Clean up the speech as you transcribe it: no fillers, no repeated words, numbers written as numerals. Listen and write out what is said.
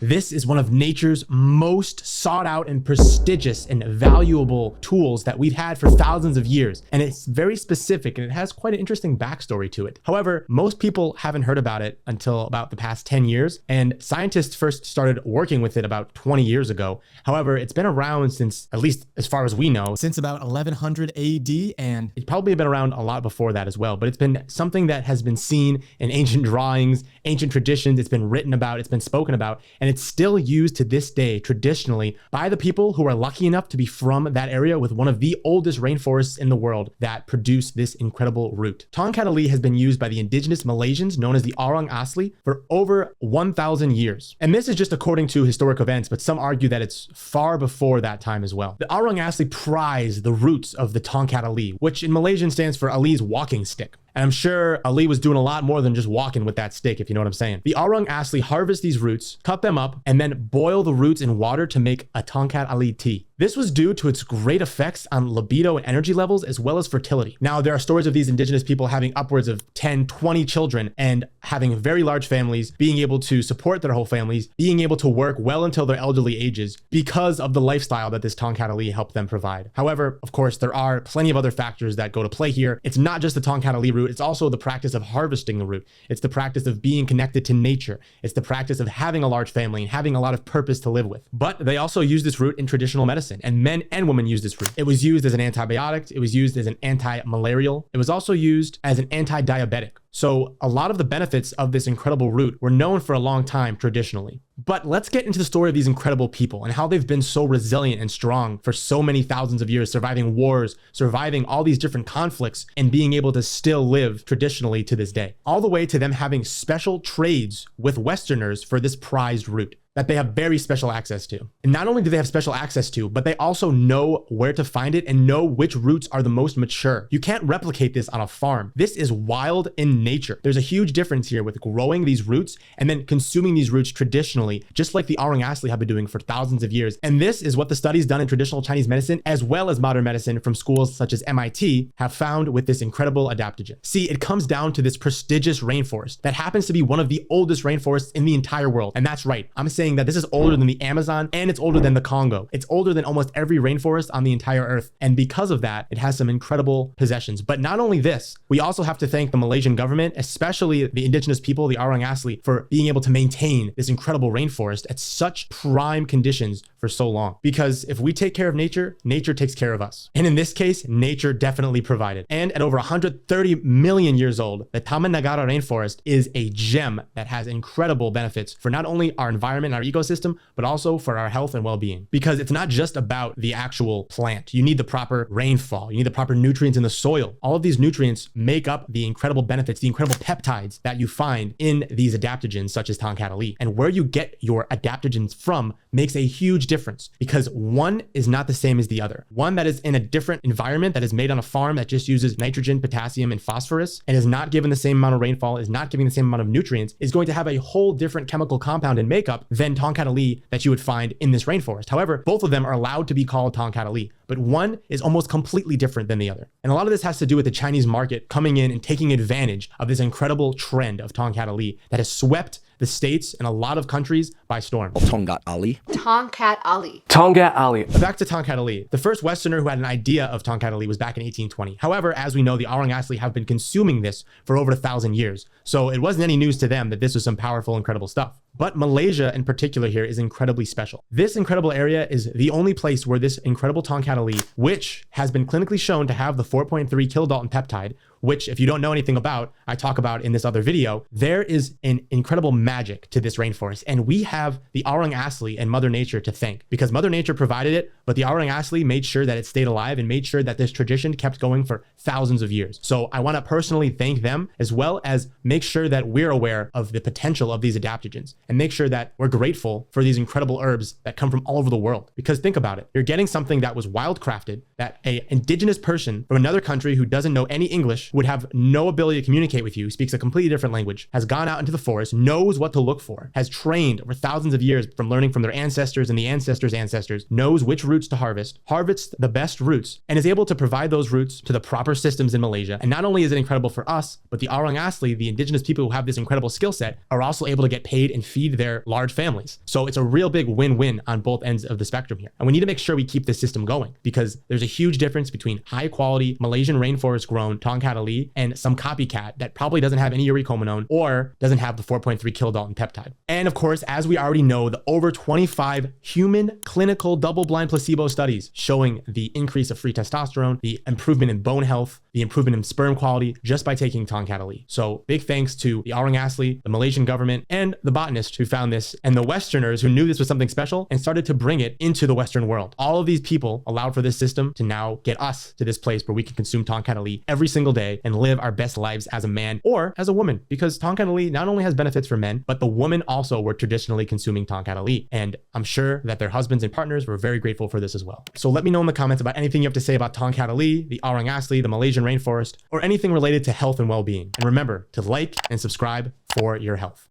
This is one of nature's most sought out and prestigious and valuable tools that we've had for thousands of years. And it's very specific and it has quite an interesting backstory to it. However, most people haven't heard about it until about the past 10 years. And scientists first started working with it about 20 years ago. However, it's been around since, at least as far as we know, since about 1100 AD. And it's probably been around a lot before that as well. But it's been something that has been seen in ancient drawings, ancient traditions. It's been written about, it's been spoken about, and it's still used to this day traditionally by the people who are lucky enough to be from that area with one of the oldest rainforests in the world that produce this incredible root. Tongkat Ali has been used by the indigenous Malaysians known as the Orang Asli for over 1,000 years. And this is just according to historic events, but some argue that it's far before that time as well. The Orang Asli prize the roots of the Tongkat Ali, which in Malaysian stands for Ali's walking stick. And I'm sure Ali was doing a lot more than just walking with that stick, if you know what I'm saying. The Orang Asli harvest these roots, cut them up, and then boil the roots in water to make a Tongkat Ali tea. This was due to its great effects on libido and energy levels, as well as fertility. Now, there are stories of these indigenous people having upwards of 10, 20 children and having very large families, being able to support their whole families, being able to work well until their elderly ages because of the lifestyle that this Tongkat Ali helped them provide. However, of course, there are plenty of other factors that go to play here. It's not just the Tongkat Ali root, it's also the practice of harvesting the root. It's the practice of being connected to nature. It's the practice of having a large family and having a lot of purpose to live with. But they also use this root in traditional medicine. And men and women use this root. It was used as an antibiotic. It was used as an anti-malarial. It was also used as an anti-diabetic. So a lot of the benefits of this incredible root were known for a long time traditionally. But let's get into the story of these incredible people and how they've been so resilient and strong for so many thousands of years, surviving wars, surviving all these different conflicts, and being able to still live traditionally to this day. All the way to them having special trades with Westerners for this prized root that they have very special access to. And not only do they have special access to, but they also know where to find it and know which roots are the most mature. You can't replicate this on a farm. This is wild in nature. There's a huge difference here with growing these roots and then consuming these roots traditionally, just like the Orang Asli have been doing for thousands of years. And this is what the studies done in traditional Chinese medicine, as well as modern medicine from schools such as MIT, have found with this incredible adaptogen. See, it comes down to this prestigious rainforest that happens to be one of the oldest rainforests in the entire world. And that's right. I'm saying that this is older than the Amazon and it's older than the Congo. It's older than almost every rainforest on the entire earth. And because of that, it has some incredible possessions. But not only this, we also have to thank the Malaysian government, especially the indigenous people, the Orang Asli, for being able to maintain this incredible rainforest at such prime conditions for so long. Because if we take care of nature, nature takes care of us. And in this case, nature definitely provided. And at over 130 million years old, the Taman Negara rainforest is a gem that has incredible benefits for not only our environment, our ecosystem, but also for our health and well-being. Because it's not just about the actual plant. You need the proper rainfall. You need the proper nutrients in the soil. All of these nutrients make up the incredible benefits, the incredible peptides that you find in these adaptogens such as Tongkat Ali. And where you get your adaptogens from makes a huge difference because one is not the same as the other. One that is in a different environment, that is made on a farm that just uses nitrogen, potassium, and phosphorus, and is not given the same amount of rainfall, is not giving the same amount of nutrients, is going to have a whole different chemical compound and makeup than Tongkat Ali that you would find in this rainforest. However, both of them are allowed to be called Tongkat Ali, but one is almost completely different than the other. And a lot of this has to do with the Chinese market coming in and taking advantage of this incredible trend of Tongkat Ali that has swept the States and a lot of countries by storm. Tongkat Ali. Tongkat Ali. Tongkat Ali. Back to Tongkat Ali. The first Westerner who had an idea of Tongkat Ali was back in 1820. However, as we know, the Orang Asli have been consuming this for over 1,000 years. So it wasn't any news to them that this was some powerful, incredible stuff. But Malaysia in particular here is incredibly special. This incredible area is the only place where this incredible Tongkat Ali, which has been clinically shown to have the 4.3 kilodalton peptide, which if you don't know anything about, I talk about in this other video, there is an incredible magic to this rainforest. And we have the Orang Asli and Mother Nature to thank because Mother Nature provided it, but the Orang Asli made sure that it stayed alive and made sure that this tradition kept going for thousands of years. So I want to personally thank them as well as make sure that we're aware of the potential of these adaptogens and make sure that we're grateful for these incredible herbs that come from all over the world. Because think about it, you're getting something that was wildcrafted, that a indigenous person from another country who doesn't know any English would have no ability to communicate with you, speaks a completely different language, has gone out into the forest, knows what to look for, has trained over thousands of years from learning from their ancestors and the ancestors' ancestors, knows which roots to harvest, harvests the best roots, and is able to provide those roots to the proper systems in Malaysia. And not only is it incredible for us, but the Orang Asli, the indigenous people who have this incredible skill set, are also able to get paid and feed their large families. So it's a real big win-win on both ends of the spectrum here. And we need to make sure we keep this system going, because there's a huge difference between high quality Malaysian rainforest grown tongkat Ali and some copycat that probably doesn't have any uricomanone or doesn't have the 4.3 kilodalton peptide. And of course, as we already know, the over 25 human clinical double-blind placebo studies showing the increase of free testosterone, the improvement in bone health, the improvement in sperm quality just by taking tongkat Ali. So big thanks to the Orang Asli, the Malaysian government, and the botanist who found this, and the Westerners who knew this was something special and started to bring it into the Western world. All of these people allowed for this system to now get us to this place where we can consume tongkat Ali every single day and live our best lives as a man or as a woman, because tongkat Ali not only has benefits for men, but the women also were traditionally consuming tongkat Ali. And I'm sure that their husbands and partners were very grateful for this as well. So let me know in the comments about anything you have to say about tongkat Ali, the Orang Asli, the Malaysian rainforest, or anything related to health and well-being. And remember to like and subscribe for your health.